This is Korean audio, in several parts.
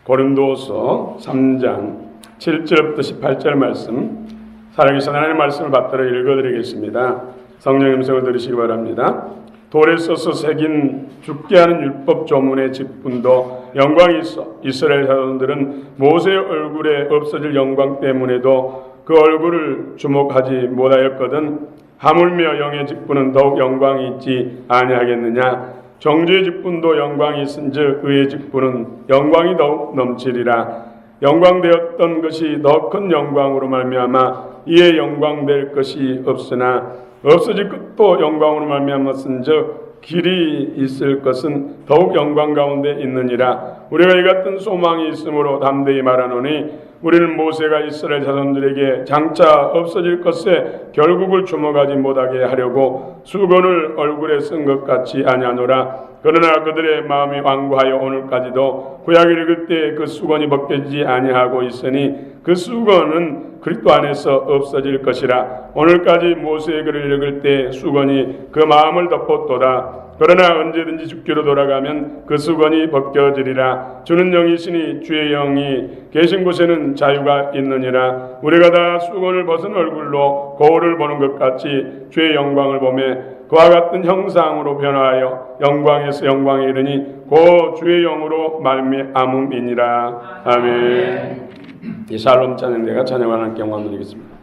고린도서 3장 7절부터 18절 말씀, 살아계신 하나님의 말씀을 받들어 읽어드리겠습니다. 성령 음성을 들으시기 바랍니다. 돌에 써서 새긴 죽게 하는 율법 조문의 직분도 영광이 있어 이스라엘 자손들은 모세의 얼굴에 없어질 영광 때문에도 그 얼굴을 주목하지 못하였거든 하물며 영의 직분은 더욱 영광이 있지 아니하겠느냐. 정죄의 직분도 영광이 있은즉 의의 직분은 영광이 더욱 넘치리라. 영광되었던 것이 더 큰 영광으로 말미암아 이에 영광될 것이 없으나 없어질 것도 영광으로 말미암았은즉 길이 있을 것은 더욱 영광 가운데 있느니라. 우리가 이 같은 소망이 있으므로 담대히 말하노니 우리는 모세가 이스라엘 자손들에게 장차 없어질 것에 결국을 주목하지 못하게 하려고 수건을 얼굴에 쓴 것 같이 아니하노라. 그러나 그들의 마음이 완고하여 오늘까지도 구약을 읽을 때 그 수건이 벗겨지지 아니하고 있으니 그 수건은 그리스도 안에서 없어질 것이라. 오늘까지 모세의 글을 읽을 때 수건이 그 마음을 덮었도다. 그러나 언제든지 죽기로 돌아가면 그 수건이 벗겨지리라. 주는 영이시니 주의 영이 계신 곳에는 자유가 있느니라. 우리가 다 수건을 벗은 얼굴로 거울을 보는 것 같이 주의 영광을 보매 그와 같은 형상으로 변화하여 영광에서 영광에 이르니 그 주의 영으로 말미암음이니라. 아멘. 이 샬롬 찬양대가 찬양을 하나님께 영광 드리겠습니다.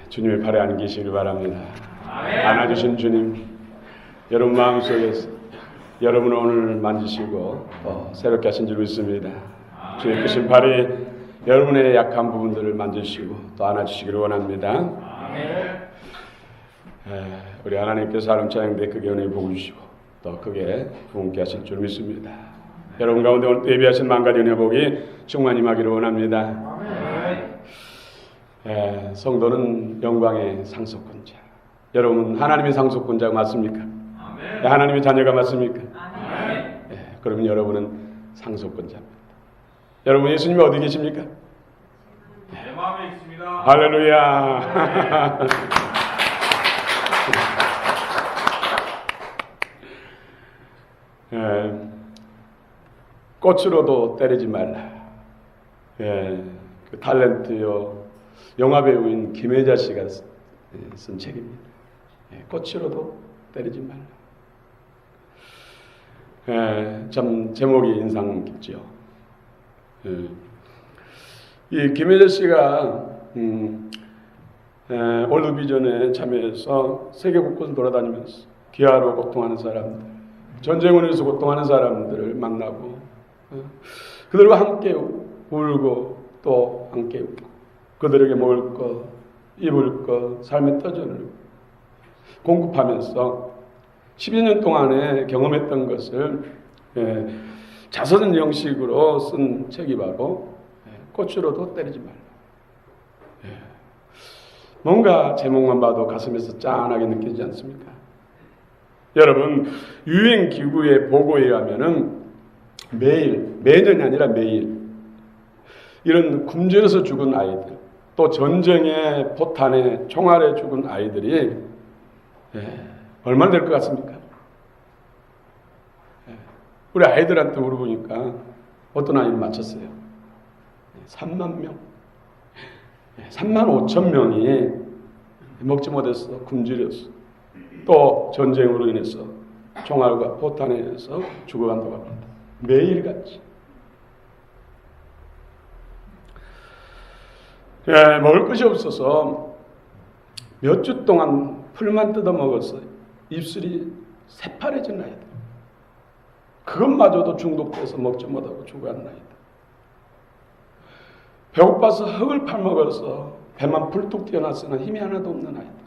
주님의 발에 안기시길 바랍니다. 안아주신 주님, 여러분 마음속에서 여러분을 오늘 만지시고 새롭게 하신 줄 믿습니다. 주의 크신 발이 여러분의 약한 부분들을 만지시고 또 안아주시기를 원합니다. 우리 하나님께서 하나님 찬양대 크게 은혜 복을 주시고 또 크게 부흥케 하실 줄 믿습니다. 여러분 가운데 오늘 예비하신 만가지 은혜 복이 충만히 임하기를 원합니다. 성도는 영광의 상속권자. 여러분 하나님의 상속권자가 맞습니까? 하나님의 자녀가 맞습니까? 그러면 여러분은 상속권자입니다. 여러분 예수님이 어디 계십니까? 내 마음에 있습니다. 할렐루야. 꽃으로도 때리지 말라. 그 탤런트요 영화배우인 김혜자 씨가 쓴 책입니다. 꽃으로도 때리지 말라. 참 제목이 인상 깊죠. 이 김혜재 씨가 월드비전에 참여해서 세계 곳곳을 돌아다니면서 기아로 고통하는 사람들, 전쟁으로 인해서 고통하는 사람들을 만나고 그들과 함께 울고 또 함께 웃고 그들에게 먹을 것, 입을 것, 삶의 터전을 공급하면서 12년 년 동안에 경험했던 것을 자서전 형식으로 쓴 책이라고 꽃으로도 때리지 말라. 뭔가 제목만 봐도 가슴에서 짠하게 느껴지지 않습니까? 여러분, 유엔기구의 보고에 의하면은 매년이 아니라 매일 이런 굶주려서 죽은 아이들, 또 전쟁에 포탄에 총알에 죽은 아이들이 얼마나 될 것 같습니까? 우리 아이들한테 물어보니까 어떤 아이를 맞췄어요? 3만 명. 3만 5천 명이 먹지 못해서 굶주렸어. 또 전쟁으로 인해서 총알과 포탄에 의해서 죽어간다고 합니다. 매일같이. 먹을 것이 없어서 몇 주 동안 풀만 뜯어 먹어서 입술이 새파래진 아이들. 그것마저도 중독돼서 먹지 못하고 죽어간 아이들. 배고파서 흙을 파먹어서 배만 불뚝 뛰어났으나 힘이 하나도 없는 아이들.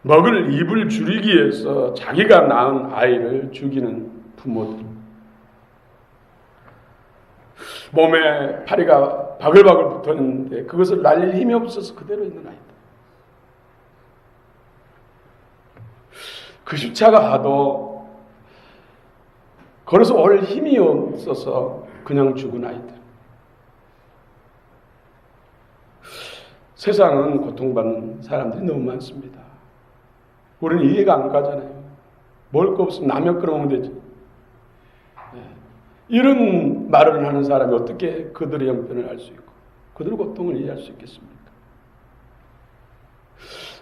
먹을 입을 줄이기 위해서 자기가 낳은 아이를 죽이는 부모들. 몸에 파리가 바글바글 붙었는데 그것을 날릴 힘이 없어서 그대로 있는 아이들. 그 십자가 하도 걸어서 올 힘이 없어서 그냥 죽은 아이들. 세상은 고통받는 사람들이 너무 많습니다. 우리는 이해가 안 가잖아요. 먹을 거 없으면 라면 끓여 먹으면 되지. 이런 말을 하는 사람이 어떻게 그들의 형편을 알 수 있고 그들의 고통을 이해할 수 있겠습니까?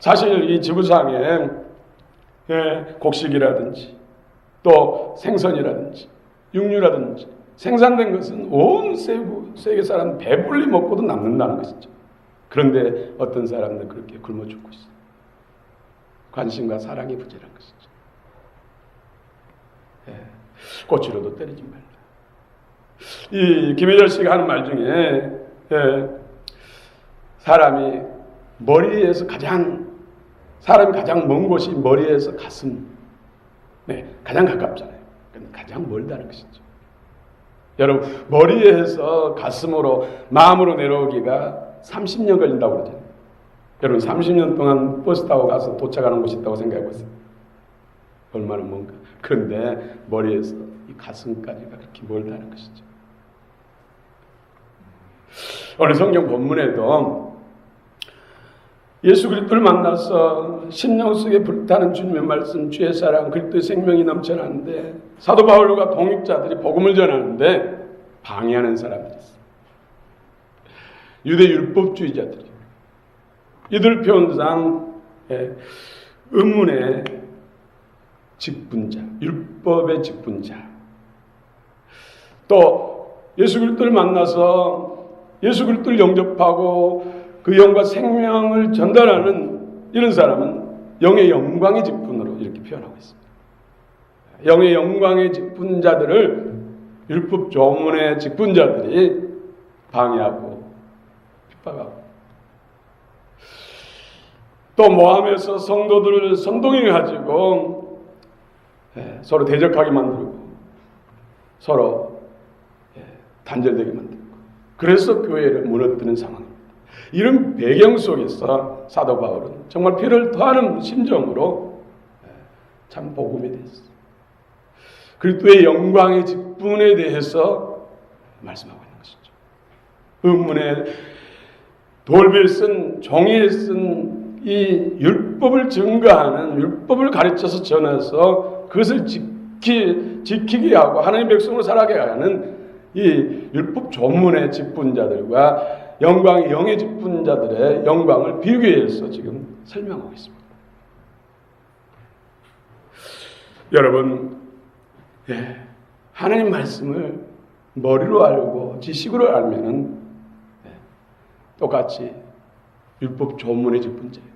사실 이 지구상에 곡식이라든지 또 생선이라든지 육류라든지 생산된 것은 온 세계 사람 배불리 먹고도 남는다는 것이죠. 그런데 어떤 사람들은 그렇게 굶어 죽고 있어요. 관심과 사랑이 부재한 것이죠. 꼬치로도 때리지 말라. 이 김혜절 씨가 하는 말 중에 사람이 가장 먼 곳이 머리에서 가슴, 가장 가깝잖아요. 가장 멀다는 것이죠. 여러분, 머리에서 가슴으로 마음으로 내려오기가 30년 걸린다고 그러잖아요. 여러분, 30년 동안 버스 타고 가서 도착하는 곳이 있다고 생각해보세요. 얼마나 먼가. 그런데 머리에서 이 가슴까지가 그렇게 멀다는 것이죠. 오늘 성경 본문에도 예수 그리스도를 만나서 심령 속에 불타는 주님의 말씀, 주의 사랑, 그리스도의 생명이 넘쳐나는데 사도 바울과 동역자들이 복음을 전하는데 방해하는 사람들이 있어요. 유대 율법주의자들이. 이들 표현상 의문의 직분자, 율법의 직분자. 또 예수 그리스도를 만나서 예수 그리스도를 영접하고 그 영과 생명을 전달하는 이런 사람은 영의 영광의 직분으로 이렇게 표현하고 있습니다. 영의 영광의 직분자들을 율법 조문의 직분자들이 방해하고 핍박하고 또 모함에서 성도들을 선동해가지고 서로 대적하게 만들고 서로 단절되게 만들고 그래서 교회를 무너뜨리는 상황입니다. 이런 배경 속에서 사도 바울은 정말 피를 토하는 심정으로 참 복음에 대해서 그리스도의 영광의 직분에 대해서 말씀하고 있는 것이죠. 의문의 돌비에 쓴 종이에 쓴 이 율법을 증거하는 율법을 가르쳐서 전해서 그것을 지키게 하고 하나님 백성으로 살아가게 하는 이 율법 조문의 직분자들과 영의 직분자들의 영광을 비교해서 지금 설명하고 있습니다. 여러분, 하나님 말씀을 머리로 알고 지식으로 알면은 똑같이 율법 조문의 직분자예요.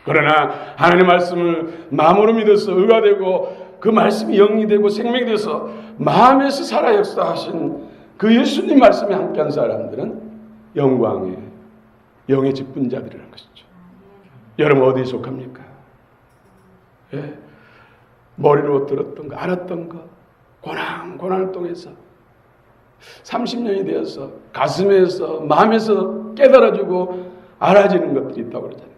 그러나 하나님 말씀을 마음으로 믿어서 의가 되고 그 말씀이 영이 되고 생명이 돼서 마음에서 살아 역사하신 그 예수님 말씀에 함께한 사람들은 영광의 영의 직분자들이라는 것이죠. 여러분 어디에 속합니까? 머리로 들었던 거, 알았던 거, 고난을 통해서 30년이 되어서 가슴에서 마음에서 깨달아지고 알아지는 것들이 있다고 그러잖아요.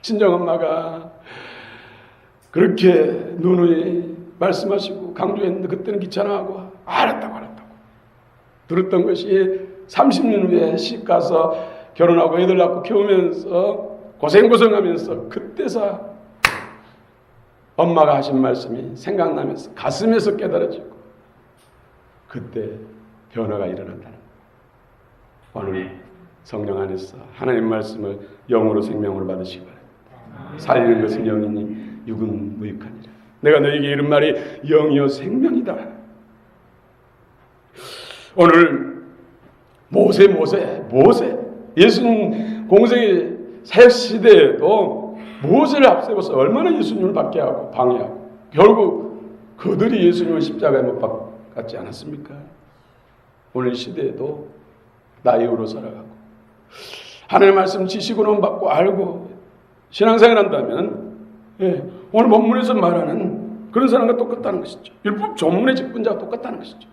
친정엄마가 그렇게 누누이 말씀하시고 강조했는데 그때는 귀찮아하고 알았다고 들었던 것이 30년 후에 시 가서 결혼하고 애들 낳고 키우면서 고생하면서 그때서 엄마가 하신 말씀이 생각나면서 가슴에서 깨달아지고 그때 변화가 일어난다는 거예요. 오늘 성령 안에서 하나님 말씀을 영으로 생명으로 받으시기 바랍니다. 살리는 것은 영이니 육은 무익하니라. 내가 너에게 이른 말이 영이요 생명이다. 오늘 모세 예수님 공생의 사역 시대에도 모세를 앞세워서 얼마나 예수님을 받게 하고 방해하고 결국 그들이 예수님을 십자가에 못 박지 않았습니까? 오늘 시대에도 나 이후로 살아가고 하나님의 말씀 지식으로만 받고 알고 신앙생활 한다면 오늘 본문에서 말하는 그런 사람과 똑같다는 것이죠. 율법 조문의 직분자와 똑같다는 것이죠.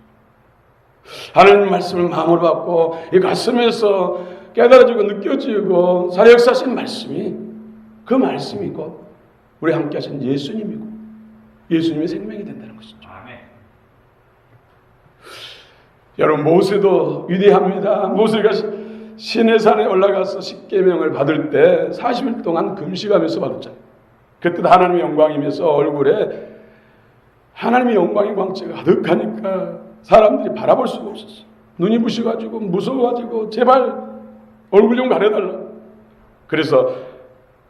하나님 말씀을 마음으로 받고 이 가슴에서 깨달아지고 느껴지고 살아 역사하신 말씀이 그 말씀이고 우리 함께 하신 예수님이고 예수님의 생명이 된다는 것이죠. 아멘. 여러분 모세도 위대합니다. 모세가 시내산에 올라가서 십계명을 받을 때 40일 동안 금식하면서 받았잖아요. 그때 하나님의 영광이면서 얼굴에 하나님의 영광의 광채가 가득하니까 사람들이 바라볼 수가 없었어요. 눈이 부셔가지고 무서워가지고 제발 얼굴 좀 가려달라. 그래서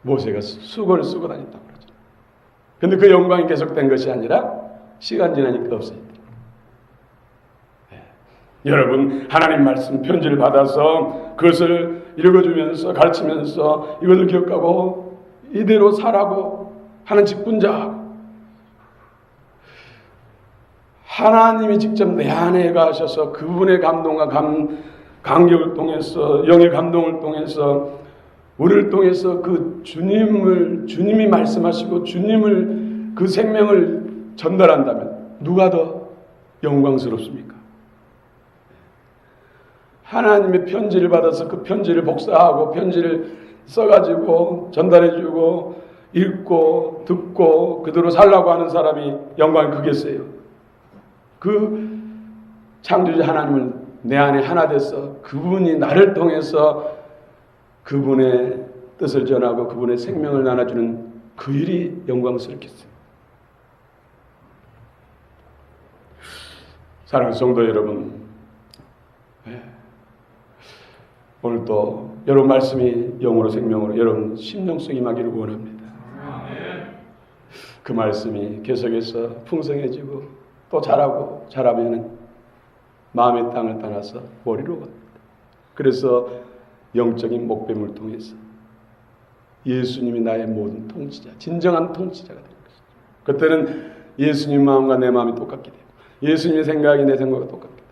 모세가 수건을 쓰고 다녔다고 그러죠. 근데 그 영광이 계속된 것이 아니라 시간 지나니까 없어졌다. 여러분 하나님 말씀 편지를 받아서 그것을 읽어주면서 가르치면서 이것을 기억하고 이대로 살라고 하는 직분자 하나님이 직접 내 안에 가셔서 그분의 감동과 감격을 통해서 영의 감동을 통해서 우리를 통해서 그 주님이 말씀하시고 주님을 그 생명을 전달한다면 누가 더 영광스럽습니까? 하나님의 편지를 받아서 그 편지를 복사하고 편지를 써가지고 전달해주고 읽고 듣고 그대로 살라고 하는 사람이 영광이 크겠어요. 그 창조주 하나님을 내 안에 하나 돼서 그분이 나를 통해서 그분의 뜻을 전하고 그분의 생명을 나눠주는 그 일이 영광스럽겠어요. 사랑하는 성도 여러분, 오늘도 여러분 말씀이 영으로 생명으로 여러분 심령속 임하기를 원합니다. 그 말씀이 계속해서 풍성해지고 또 자라면 마음의 땅을 떠나서 머리로 갑니다. 그래서 영적인 목배물을 통해서 예수님이 나의 모든 통치자, 진정한 통치자가 되는 것이죠. 그때는 예수님 마음과 내 마음이 똑같게 되고 예수님의 생각이 내 생각과 똑같게 되고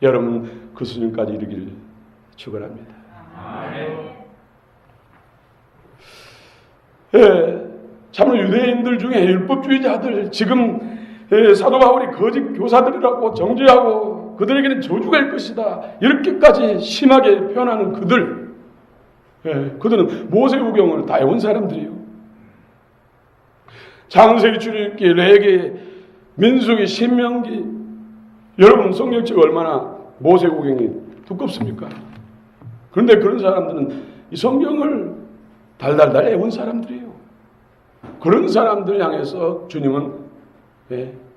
여러분 그 수준까지 이르기를 축원합니다. 참으로 유대인들 중에 율법주의자들 지금 사도 바울이 거짓 교사들이라고 정죄하고 그들에게는 저주가 일 것이다 이렇게까지 심하게 표현하는 그들은 모세우경을 다 외운 사람들이에요. 창세기, 출애굽기, 레위기, 민수기, 신명기 여러분 성경책 얼마나 모세우경이 두껍습니까? 그런데 그런 사람들은 이 성경을 달달달 외운 사람들이에요. 그런 사람들 향해서 주님은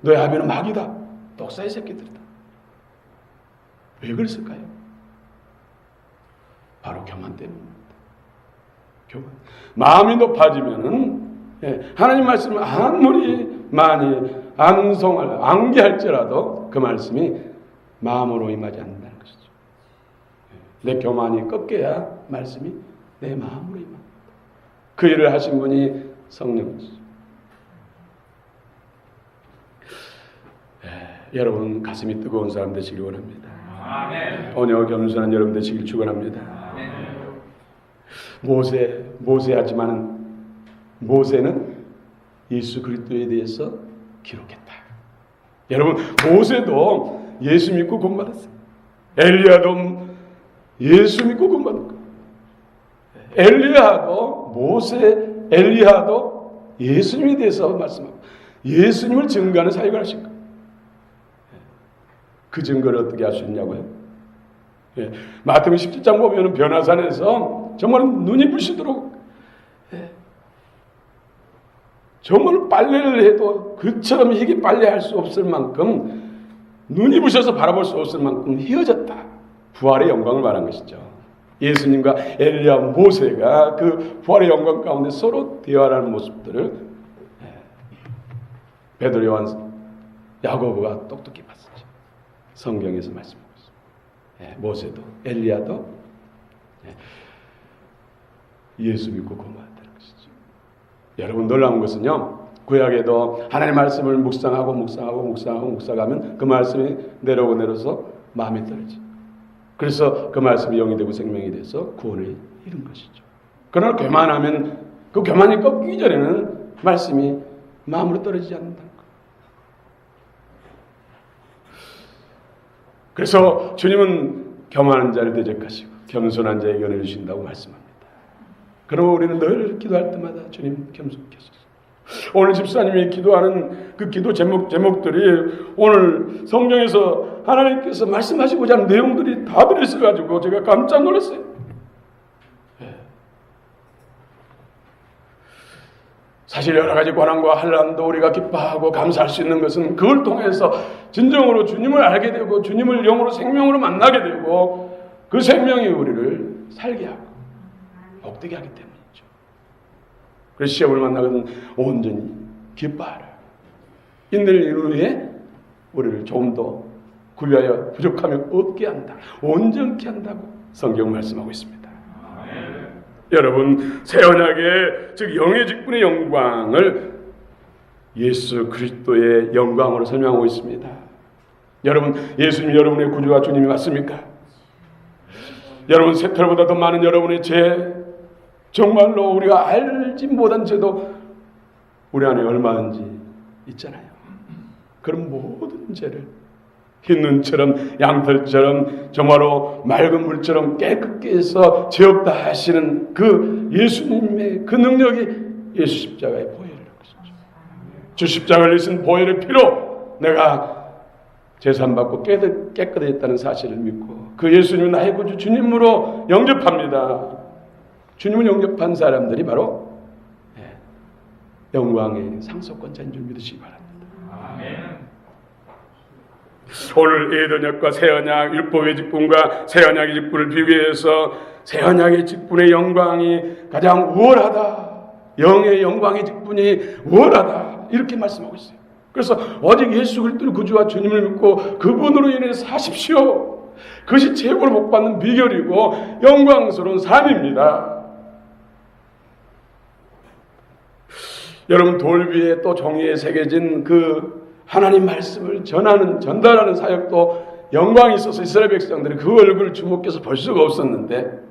너희 아비는 마귀다. 독사의 새끼들이다. 왜 그랬을까요? 바로 교만 때문입니다. 교만. 마음이 높아지면은 하나님 말씀을 아무리 많이 암기할지라도 그 말씀이 마음으로 임하지 않는다는 것이죠. 내 교만이 꺾여야 말씀이 내 마음으로 임합니다. 그 일을 하신 분이 성령이시죠. 여러분 가슴이 뜨거운 사람 되시길 원합니다. 아멘. 온유하고 겸손한 여러분 되시길 축원합니다. 아멘. 모세하지만 모세는 예수 그리스도에 대해서 기록했다. 여러분 모세도 예수 믿고 구원받았어요. 엘리야도 예수 믿고 구원받은 거예요. 엘리야도 예수님에 대해서 말씀하고 예수님을 증거하는 사역을 하신 거예요. 그 증거를 어떻게 할 수 있냐고요? 마태복음 17장 보면 변화산에서 정말 눈이 부시도록 정말 빨래를 해도 그처럼 희게 빨래할 수 없을 만큼 눈이 부셔서 바라볼 수 없을 만큼 휘어졌다. 부활의 영광을 말한 것이죠. 예수님과 엘리야, 모세가 그 부활의 영광 가운데 서로 대화하는 모습들을 베드로, 요한, 야고보가 똑똑히 봤었죠. 성경에서 말씀하고 있습니다. 모세도 엘리야도 예수 믿고 구원받았다는 것이죠. 여러분 놀라운 것은요, 구약에도 하나님의 말씀을 묵상하면 그 말씀이 내려서 마음에 떨어지. 그래서 그 말씀이 영이 되고 생명이 돼서 구원을 이룬 것이죠. 그러나 교만하면 그 교만이 꺾이기 전에는 말씀이 마음으로 떨어지지 않는다는 거예요. 그래서 주님은 교만한 자를 대적하시고 겸손한 자에게 은혜를 주신다고 말씀합니다. 그러면 우리는 늘 기도할 때마다 주님 겸손케 하소서. 오늘 집사님이 기도하는 그 기도 제목들이 오늘 성경에서 하나님께서 말씀하시고자 하는 내용들이 다 들어있어가지고 제가 깜짝 놀랐어요. 사실 여러 가지 고난과 환난도 우리가 기뻐하고 감사할 수 있는 것은 그걸 통해서 진정으로 주님을 알게 되고 주님을 영으로 생명으로 만나게 되고 그 생명이 우리를 살게 하고 복되게 하기 때문이죠. 그래서 시험을 만나거든 온전히 기뻐하라. 인내를 이룬 후에 우리를 좀 더 구비하여 부족함이 없게 한다. 온전케 한다고 성경 말씀하고 있습니다. 여러분 새 언약의 즉 영의 직분의 영광을 예수 그리스도의 영광으로 설명하고 있습니다. 여러분 예수님 여러분의 구주와 주님이 맞습니까? 여러분 새털보다 더 많은 여러분의 죄, 정말로 우리가 알지 못한 죄도 우리 안에 얼마든지 있잖아요. 그런 모든 죄를 흰 눈처럼 양털처럼 정말로 맑은 물처럼 깨끗게 해서 죄 없다 하시는 그 예수님의 그 능력이 예수 십자가의 보혈이라는 것이죠. 주 십자가를 내신 보혈의 피로 내가 제산받고 깨끗해졌다는 사실을 믿고 그 예수님은 나의 구주 주님으로 영접합니다. 주님을 영접한 사람들이 바로 영광의 상속권자인 줄 믿으시기 바랍니다. 아멘. 오늘 예언약과 새언약 율법의 직분과 새언약의 직분을 비교해서 새언약의 직분의 영광이 가장 우월하다. 영의 영광의 직분이 우월하다. 이렇게 말씀하고 있어요. 그래서 오직 예수 그리스도를 구주와 주님을 믿고 그분으로 인해 사십시오. 그것이 최고로 복받는 비결이고 영광스러운 삶입니다. 여러분 돌 위에 또 종이에 새겨진 그 하나님 말씀을 전달하는 사역도 영광이 있어서 이스라엘 백성들이 그 얼굴을 주목해서 볼 수가 없었는데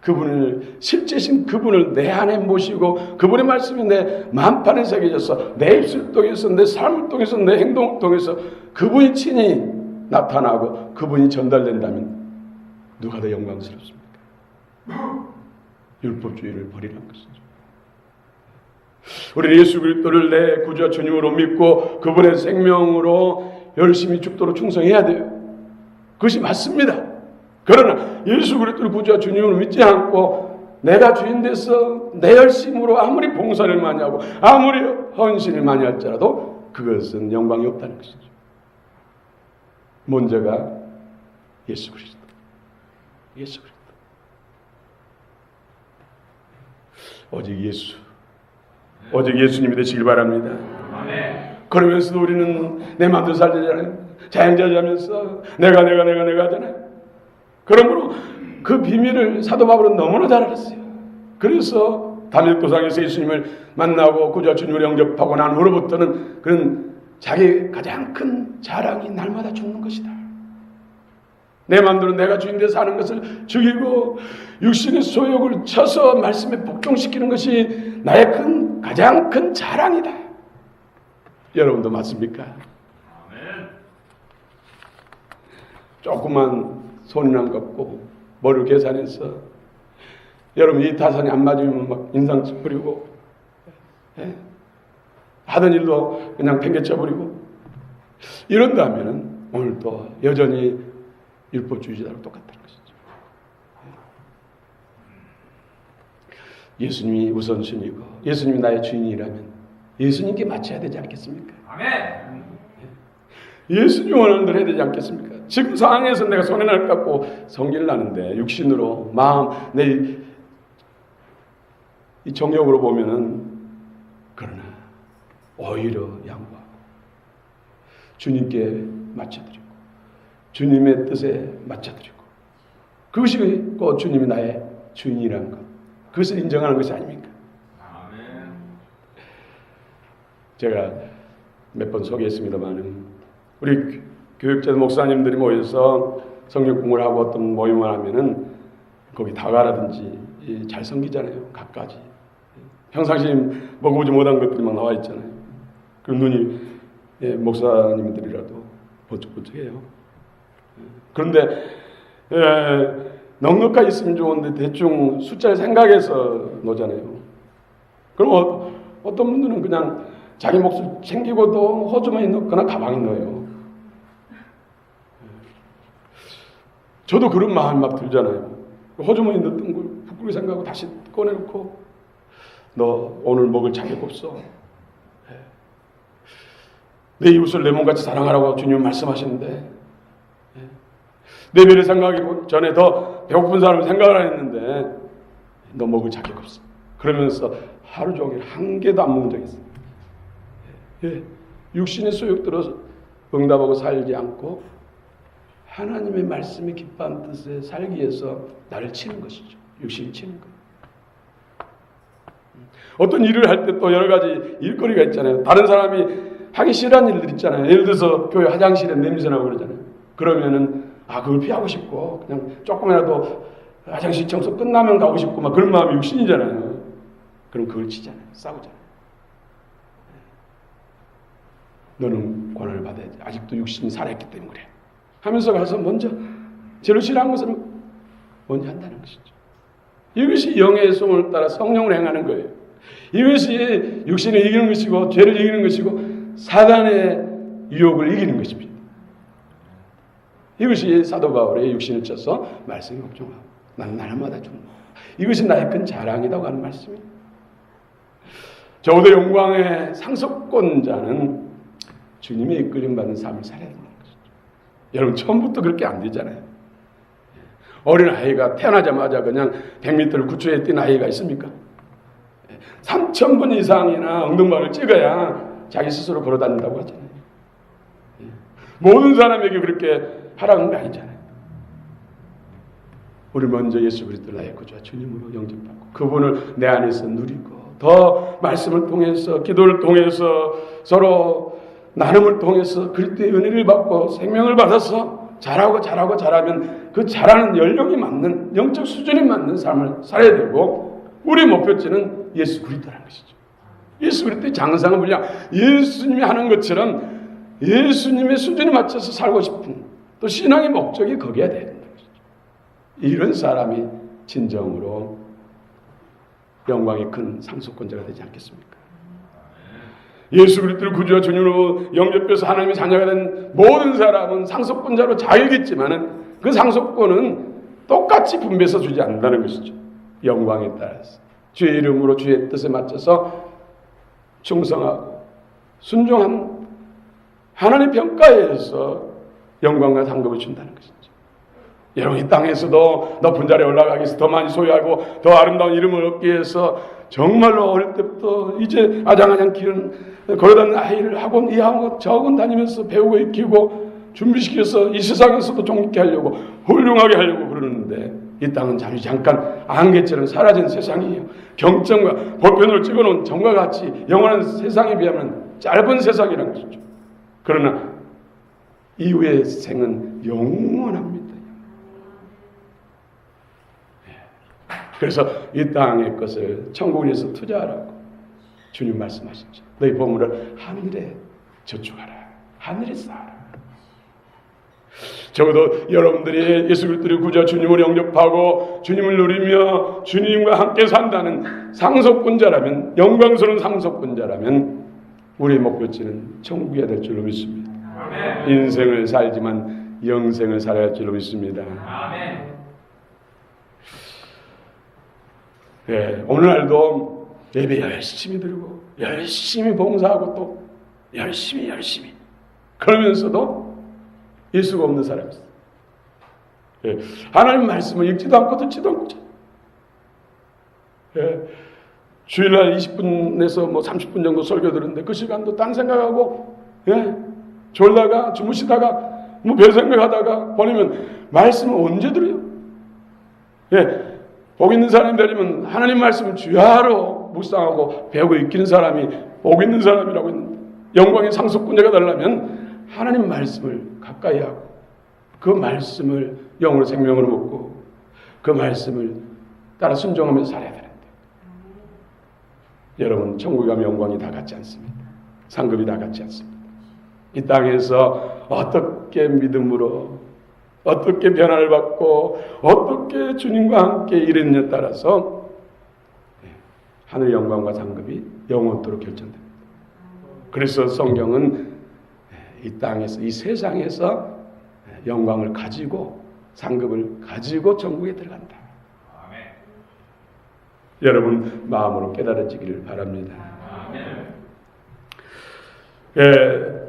그분을 실제신 그분을 내 안에 모시고 그분의 말씀이 내 마음판에 새겨져서 내 입술 통해서 내 삶을 통해서 내 행동을 통해서 그분이 친히 나타나고 그분이 전달된다면 누가 더 영광스럽습니까? 율법주의를 버리라는 것이죠. 우리는 예수 그리스도를 내 구주와 주님으로 믿고 그분의 생명으로 열심히 죽도록 충성해야 돼요. 그것이 맞습니다. 그러나 예수 그리스도를 구주와 주님으로 믿지 않고 내가 주인 돼서 내 열심으로 아무리 봉사를 많이 하고 아무리 헌신을 많이 할지라도 그것은 영광이 없다는 것이죠. 먼저가 예수 그리스도. 예수 그리스도. 오직 예수. 오직 예수님이 되시길 바랍니다. 아멘. 그러면서도 우리는 내 마음대로 살자잖아요. 자연자하면서 내가 하잖아요. 그러므로 그 비밀을 사도 바울은 너무나 잘 알았어요. 그래서 다메섹도상에서 예수님을 만나고 구주와 주님을 영접하고 난 후로부터는 그는 자기 가장 큰 자랑이 날마다 죽는 것이다. 내 마음대로 내가 주인 되어 사는 것을 죽이고 육신의 소욕을 쳐서 말씀에 복종시키는 것이 나의 가장 큰 자랑이다. 여러분도 맞습니까? 아멘. 조그만 손이나 걷고 머리를 계산해서 여러분 이 타산이 안 맞으면 막 인상 찌푸리고 하던 일도 그냥 팽개쳐버리고 이런다면 오늘도 여전히 율법주의자랑 똑같다는 것이죠. 예수님이 우선순위고 예수님이 나의 주인이라면 예수님께 맞춰야 되지 않겠습니까? 아멘. 예수님 원하는 대로 해야 되지 않겠습니까? 지금 상황에서 내가 손에 날 갖고 성기를 나는데 육신으로 마음 내 이 정욕으로 보면은 그러나 오히려 양보하고 주님께 맞춰드리고 주님의 뜻에 맞춰드리고 그것이 곧 주님이 나의 주인이라는 것 그것을 인정하는 것이 아닙니까? 아멘. 제가 몇 번 소개했습니다마는 우리 교육자 목사님들이 모여서 성경 공부를 하고 어떤 모임을 하면은 거기 다가라든지 잘 섬기잖아요. 갖가지. 평상시에 먹어보지 못한 것들이 막 나와 있잖아요. 그 눈이 목사님들이라도 번쩍번쩍해요. 그런데 넉넉하게 있으면 좋은데 대충 숫자를 생각해서 놓잖아요. 그럼 어떤 분들은 그냥 자기 몫을 챙기고도 호주머니에 넣거나 가방에 넣어요. 저도 그런 마음이 막 들잖아요. 호주머니에 넣었던 걸 부끄러워 생각하고 다시 꺼내놓고 너 오늘 먹을 자격 없어. 내 이웃을 내 몸같이 사랑하라고 주님 말씀하시는데 내 배를 생각하기 전에 더 배고픈 사람을 생각을 안 했는데 너 먹을 자격 없어. 그러면서 하루 종일 한 개도 안 먹은 적이 있어요. 육신의 소욕들어 응답하고 살지 않고 하나님의 말씀이 기뻐하는 뜻에 살기 위해서 나를 치는 것이죠. 육신이 치는 거예요. 어떤 일을 할 때 또 여러 가지 일거리가 있잖아요. 다른 사람이 하기 싫어하는 일들 있잖아요. 예를 들어서 교회 화장실에 냄새나고 그러잖아요. 그러면은 그걸 피하고 싶고 그냥 조금이라도 화장실 청소 끝나면 가고 싶고 막 그런 마음이 육신이잖아요. 그럼 그걸 치잖아요. 싸우잖아요. 너는 고난을 받아야지. 아직도 육신이 살아있기 때문에 그래. 하면서 가서 먼저 제일 싫어하는 것을 먼저 한다는 것이죠. 이것이 영의 소원을 따라 성령을 행하는 거예요. 이것이 육신을 이기는 것이고 죄를 이기는 것이고 사단의 유혹을 이기는 것입니다. 이것이 사도 바울의 육신을 쳐서 말씀에 복종하고 나는 날마다 죽는다. 이것이 나의 큰 자랑이라고 하는 말씀입니다. 적어도 영광의 상속권자는 주님의 이끌림 받는 삶을 살아야 된다는 것이죠. 여러분 처음부터 그렇게 안 되잖아요. 어린 아이가 태어나자마자 그냥 100m를 구초에 뛴 아이가 있습니까? 3,000번 이상이나 엉덩방을 찍어야 자기 스스로 걸어다닌다고 하잖아요. 모든 사람에게 그렇게 하라는 게 아니잖아요. 우리 먼저 예수 그리스도 나의 구주와 주님으로 영접받고 그분을 내 안에서 누리고 더 말씀을 통해서 기도를 통해서 서로 나눔을 통해서 그리스도의 은혜를 받고 생명을 받아서 자라면 그 자라는 연령이 맞는 영적 수준에 맞는 삶을 살아야 되고 우리 목표치는 예수 그리스도라는 것이죠. 예수 그리스도의 장상을 물량 예수님이 하는 것처럼 예수님의 수준에 맞춰서 살고 싶은 또 신앙의 목적이 거기에 돼야 된다는 것이죠. 이런 사람이 진정으로 영광이 큰 상속권자가 되지 않겠습니까? 예수 그리스도를 구주와 주님으로 영접해서 하나님의 자녀가 된 모든 사람은 상속권자로 자유겠지만은 그 상속권은 똑같이 분배해서 주지 않는다는 것이죠. 영광에 따라서 주의 이름으로 주의 뜻에 맞춰서 충성하고 순종한 하나님의 평가에 의해서 영광과 상급을 준다는 것이죠. 여러분 이 땅에서도 높은 자리에 올라가기 위해서 더 많이 소유하고 더 아름다운 이름을 얻기 위해서 정말로 어릴 때부터 이제 아장아장 기른 걸어다니는 아이를 학원, 이 학원, 저 학원 다니면서 배우고 익히고 준비시켜서 이 세상에서도 존귀케 하려고 훌륭하게 하려고 그러는데 이 땅은 잠깐 안개처럼 사라진 세상이에요. 경점과 볼펜으로 찍어놓은 점과 같이 영원한 세상에 비하면 짧은 세상이란 것이죠. 그러나 이후의 생은 영원합니다. 그래서 이 땅의 것을 천국에서 투자하라고 주님 말씀하시죠. 너희 보물을 하늘에 저축하라. 하늘에 쌓아라. 적어도 여러분들이 예수 그리스도의 구주와 주님을 영접하고 주님을 누리며 주님과 함께 산다는 상속권자라면, 영광스러운 상속권자라면 우리의 목표지는 천국이어야 될 줄로 믿습니다. 아멘. 인생을 살지만 영생을 살아야 할 줄로 믿습니다. 아멘. 네, 오늘날도 예배 열심히 드리고 열심히 봉사하고 또 열심히 그러면서도 예수가 없는 사람이 있어요. 예, 하나님 말씀을 읽지도 않고 듣지도 않고 예, 주일날 20분에서 30분 정도 설교 들었는데 그 시간도 딴 생각하고 졸다가 주무시다가 별 생각하다가 보내면 말씀을 언제 들어요? 복 있는 사람이 되려면 하나님 말씀을 주야로 묵상하고 배우고 익히는 사람이 복 있는 사람이라고 했는데, 영광의 상속권자가 되려면 하나님 말씀을 가까이 하고 그 말씀을 영으로 생명으로 먹고 그 말씀을 따라 순종하면서 살아야 되는데, 여러분 천국에 가면 영광이 다 같지 않습니다. 상급이 다 같지 않습니다. 이 땅에서 어떻게 믿음으로 어떻게 변화를 받고 어떻게 주님과 함께 일했느냐에 따라서 하늘 영광과 상급이 영원토록 결정됩니다. 그래서 성경은 이 땅에서, 이 세상에서 영광을 가지고 상급을 가지고 천국에 들어간다. 아멘. 여러분 마음으로 깨달아지기를 바랍니다. 아멘.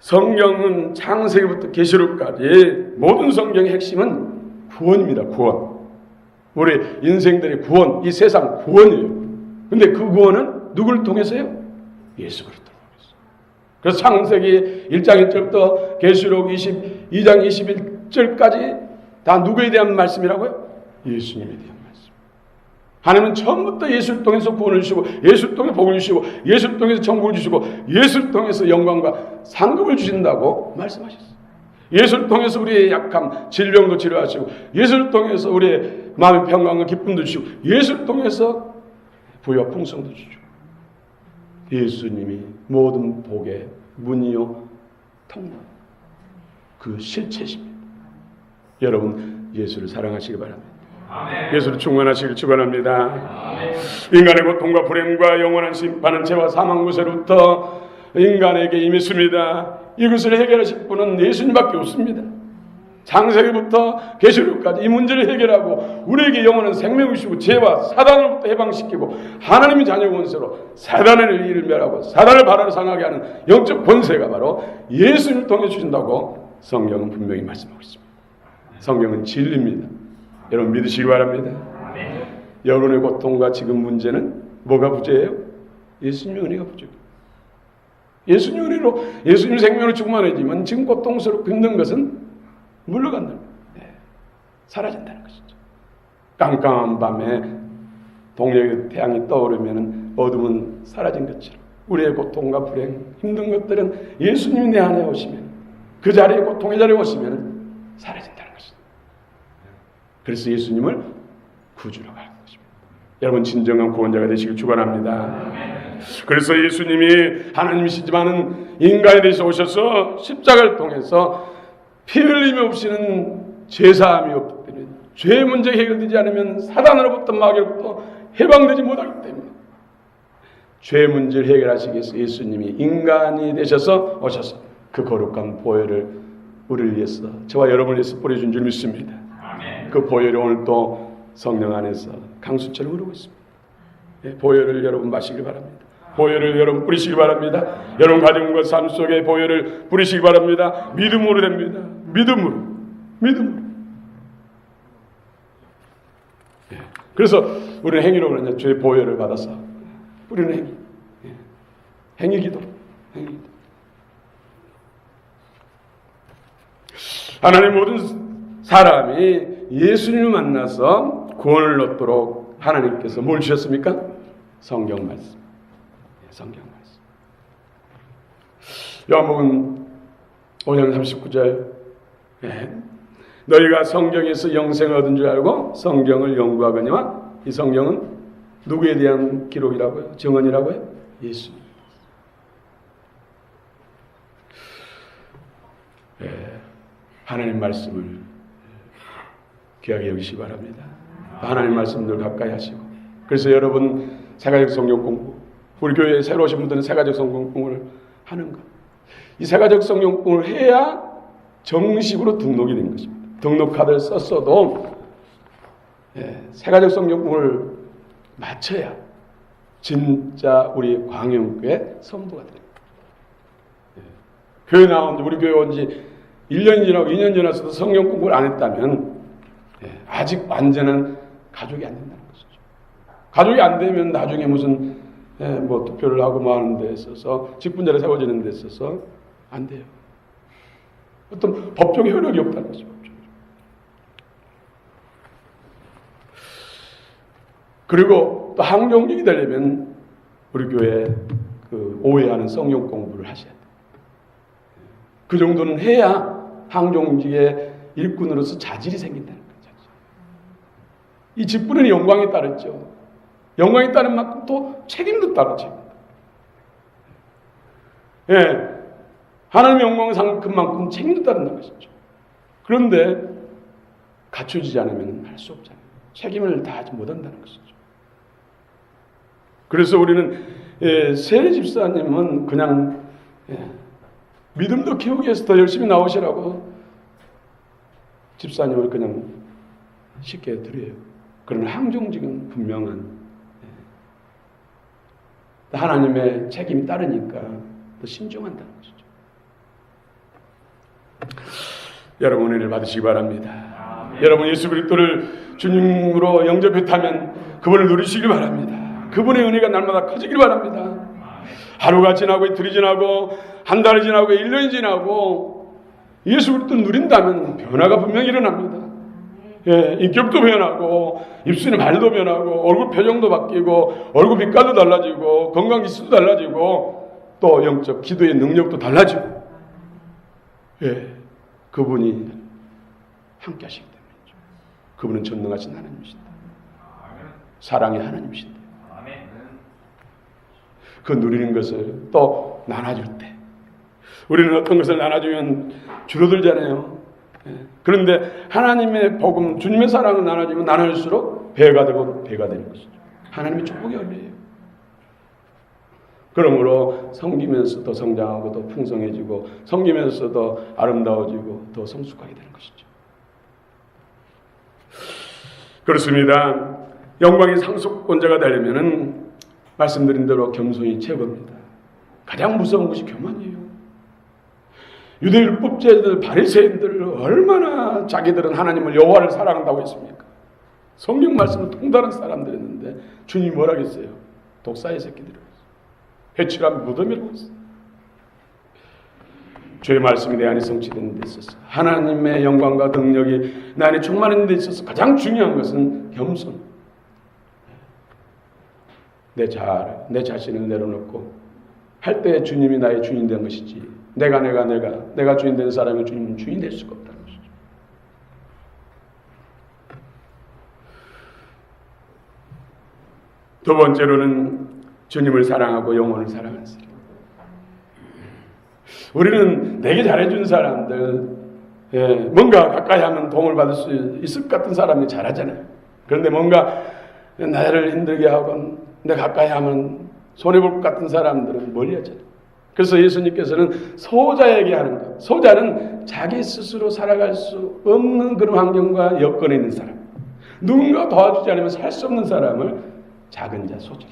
성경은 창세기부터 계시록까지 모든 성경의 핵심은 구원입니다. 구원. 우리 인생들의 구원, 이 세상 구원이에요. 근데 그 구원은 누구를 통해서요? 예수 그리스도를 통해서. 그래서 창세기 1장 1절부터 계시록 22장 21절까지 다 누구에 대한 말씀이라고요? 예수님에 대한 말씀. 하나님은 처음부터 예수를 통해서 구원을 주시고, 예수를 통해 복을 주시고, 예수를 통해서 천국을 주시고, 예수를 통해서 영광과 상급을 주신다고 말씀하셨어요. 예수를 통해서 우리의 약함, 질병도 치료하시고, 예수를 통해서 우리의 마음의 평강과 기쁨도 주시고, 예수를 통해서 부와 풍성도 주시고, 예수님이 모든 복의 문이요 통로, 그 실체십니다. 여러분 예수를 사랑하시기 바랍니다. 아멘. 예수를 충만하시길 축원합니다. 아멘. 인간의 고통과 불행과 영원한 심판은 죄와 사망 구세로부터 인간에게 임했습니다. 이것을 해결하실 분은 예수님밖에 없습니다. 창세기부터 계시록까지 이 문제를 해결하고 우리에게 영원한 생명을 주시고 죄와 사단으로부터 해방시키고 하나님의 자녀 권세로 사단의 일을 멸하고 사단을 바라로 상하게 하는 영적 권세가 바로 예수님을 통해 주신다고 성경은 분명히 말씀하고 있습니다. 성경은 진리입니다. 여러분 믿으시기 바랍니다. 아멘. 여러분의 고통과 지금 문제는 뭐가 부재예요? 예수님의 은혜가 부재예요. 예수님 은혜로 예수님 생명으로 충만해지면 지금 고통스럽고 힘든 것은 물러간다는 거예요. 사라진다는 것이죠. 깜깜한 밤에 동력의 태양이 떠오르면 어둠은 사라진 것처럼 우리의 고통과 불행, 힘든 것들은 예수님이 내 안에 오시면, 그 자리에, 고통의 자리에 오시면 사라진다는 것입니다. 그래서 예수님을 구주로 가는 것입니다. 여러분 진정한 구원자가 되시길 축원합니다. 그래서 예수님이 하나님이시지만은 인간에 대해서 오셔서 십자가를 통해서 피 흘림이 없이는 죄사함이 없기 때문에, 죄의 문제 해결되지 않으면 사단으로부터 마귀로부터 해방되지 못하기 때문에 죄의 문제를 해결하시기 위해서 예수님이 인간이 되셔서 오셔서 그 거룩한 보혈을 우리를 위해서, 저와 여러분을 위해서 뿌려준 줄 믿습니다. 아멘. 그 보혈이 오늘 또 성령 안에서 강수처럼 흐르고 있습니다. 보혈을 여러분 마시길 바랍니다. 보혈을 여러분 뿌리시기 바랍니다. 여러분 가정과 삶 속에 보혈을 뿌리시기 바랍니다. 믿음으로 됩니다. 믿음으로. 그래서 우리는 행위로 그러냐? 주의 보혈을 받아서 우리는 행위. 행위기도. 행위기도. 하나님 모든 사람이 예수님을 만나서 구원을 얻도록 하나님께서 뭘 주셨습니까? 성경 말씀. 성경 말씀. 요한복음 5장 39절. 너희가 성경에서 영생을 얻은 줄 알고 성경을 연구하거니와 이 성경은 누구에 대한 기록이라고요? 증언이라고요? 예수. 하나님 말씀을 귀하게 여기시기 바랍니다. 하나님 말씀 늘 가까이 하시고. 그래서 여러분 세가족 성경 공부, 우리 교회에 새로 오신 분들은 세가족 성경 공부를 하는 것. 이 세가족 성경 공부를 해야 정식으로 등록이 된 것입니다. 등록 카드를 썼어도 세가족 성경 공부를 마쳐야 진짜 우리 광영교회 성도가 됩니다. 교회 나온 지, 우리 교회 온 지 1년 지나고 2년 지났어도 성경 공부를 안 했다면 아직 완전한 가족이 안 된다는 것이죠. 가족이 안 되면 나중에 무슨 뭐 투표를 하고 뭐 하는 데 있어서 직분자를 세워지는 데 있어서 안 돼요. 어떤 법적인 효력이 없다는 것이죠. 그리고 또 항종직이 되려면 우리 교회에 그 오해하는 성경 공부를 하셔야 돼요. 그 정도는 해야 항종직의 일꾼으로서 자질이 생긴다는 거죠. 이 직분은 영광에 따르죠. 영광에 따른 만큼 또 책임도 따르죠. 하나님의 영광을 삼은 만큼 책임도 따른다는 것이죠. 그런데 갖춰지지 않으면 할 수 없잖아요. 책임을 다하지 못한다는 것이죠. 그래서 우리는 세례 집사님은 그냥 믿음도 키우기 위해서 더 열심히 나오시라고 집사님을 그냥 쉽게 드려요. 그러나 항종직은 분명한 하나님의 책임이 따르니까 더 신중한다는 것이죠. 여러분 은혜를 받으시기 바랍니다. 여러분 예수 그리스도를 주님으로 영접해 타면 그분을 누리시길 바랍니다. 그분의 은혜가 날마다 커지길 바랍니다. 하루가 지나고 이틀이 지나고 한 달이 지나고 1년이 지나고 예수 그리스도를 누린다면 변화가 분명히 일어납니다. 인격도 변하고 입술의 말도 변하고 얼굴 표정도 바뀌고 얼굴 빛깔도 달라지고 건강 기술도 달라지고 또 영적 기도의 능력도 달라지고 그분이 함께 하시기 때문이죠. 그분은 전능하신 하나님이신다. 사랑의 하나님이신다. 그 누리는 것을 또 나눠줄 때 우리는 어떤 것을 나눠주면 줄어들잖아요. 그런데 하나님의 복음, 주님의 사랑을 나눠주면 나눠줄수록 배가 되고 배가 되는 것이죠. 하나님의 축복이 열려요. 그러므로 섬기면서 더 성장하고 더 풍성해지고 섬기면서 더 아름다워지고 더 성숙하게 되는 것이죠. 그렇습니다. 영광의 상속권자가 되려면은 말씀드린 대로 겸손이 최고입니다. 가장 무서운 것이 교만이에요. 유대 율법자들, 바리새인들 얼마나 자기들은 하나님을 여호와를 사랑한다고 했습니까? 성경 말씀을 통달한 사람들이었는데 주님이 뭐라 했어요? 독사의 새끼들이라고 했어요. 해치라면 무덤이라고 했어요. 주의 말씀이 내 안에 성취되는 데 있어서 하나님의 영광과 능력이 내 안에 충만한 데 있어서 가장 중요한 것은 겸손. 내 자신을 내려놓고 할 때 주님이 나의 주인 된 것이지 내가 주인 된 사람이 주님은 주인 될 수가 없다는 것이죠. 두 번째로는 주님을 사랑하고 영혼을 사랑하는 사람. 우리는 내게 잘해준 사람들, 뭔가 가까이 하면 도움을 받을 수 있을 것 같은 사람이 잘하잖아요. 그런데 뭔가 나를 힘들게 하건 내 가까이 하면 손해볼 것 같은 사람들은 멀리 하잖아요. 그래서 예수님께서는 소자에게 하는 것. 소자는 자기 스스로 살아갈 수 없는 그런 환경과 여건에 있는 사람. 누군가 도와주지 않으면 살 수 없는 사람을 작은 자, 소자.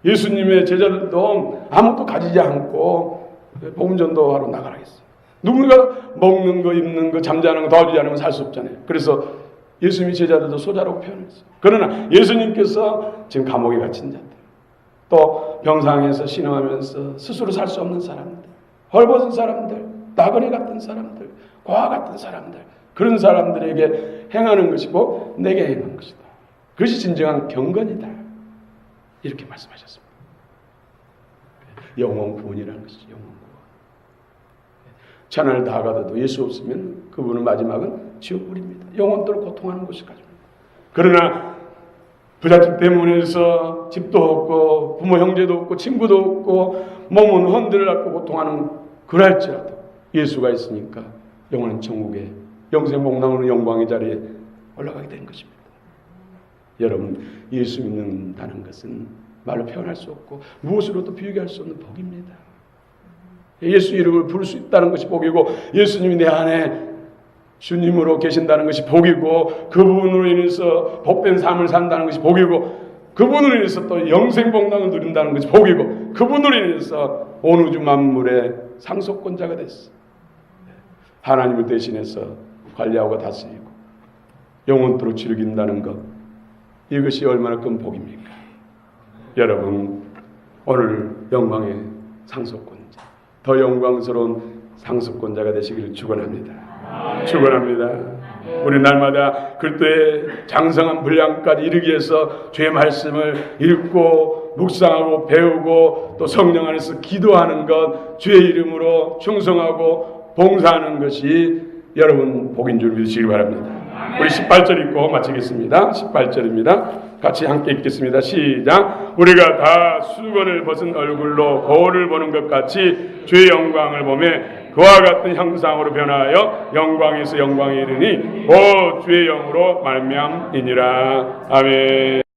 예수님의 제자들도 아무것도 가지지 않고 복음 전도하러 나가라 했어요. 누군가 먹는 거, 입는 거, 잠자는 거 도와주지 않으면 살 수 없잖아요. 그래서 예수님의 제자들도 소자라고 표현했어요. 그러나 예수님께서 지금 감옥에 갇힌 자들, 또 병상에서 신음하면서 스스로 살 수 없는 사람들, 헐벗은 사람들, 나그네 같은 사람들, 고아 같은 사람들, 그런 사람들에게 행하는 것이고 내게 행한 것이다. 그것이 진정한 경건이다. 이렇게 말씀하셨습니다. 영원 구원이라는 것이죠. 영원 구원. 천하를 다 가도 예수 없으면 그분은 마지막은 지옥불입니다. 영원토록 고통하는 곳이 가집니다. 그러나 부잣집 때문에서 집도 없고 부모 형제도 없고 친구도 없고 몸은 흔들렸고 고통하는 그럴지라도 예수가 있으니까 영원한 천국에 영생복락으로 영광의 자리에 올라가게 된 것입니다. 여러분, 예수 믿는다는 것은 말로 표현할 수 없고 무엇으로도 비교할 수 없는 복입니다. 예수 이름을 부를 수 있다는 것이 복이고, 예수님이 내 안에 주님으로 계신다는 것이 복이고, 그분으로 인해서 복된 삶을 산다는 것이 복이고, 그분으로 인해서 또 영생복락을 누린다는 것이 복이고, 그분으로 인해서 온 우주 만물의 상속권자가 됐어. 하나님을 대신해서 관리하고 다스리고 영원토록 즐긴다는 것, 이것이 얼마나 큰 복입니까? 여러분, 오늘 영광의 상속권자, 더 영광스러운 상속권자가 되시기를 축원합니다. 축원합니다. 우리 날마다 그때의 장성한 분량까지 이르기 위해서 주의 말씀을 읽고 묵상하고 배우고 또 성령 안에서 기도하는 것, 주의 이름으로 충성하고 봉사하는 것이 여러분 복인 줄 믿으시기 바랍니다. 우리 18절 읽고 마치겠습니다. 18절입니다. 같이 함께 읽겠습니다. 시작. 우리가 다 수건을 벗은 얼굴로 거울을 보는 것 같이 주의 영광을 보며 그와 같은 형상으로 변하여 영광에서 영광에 이르니 곧 주의 영으로 말미암이니라. 아멘.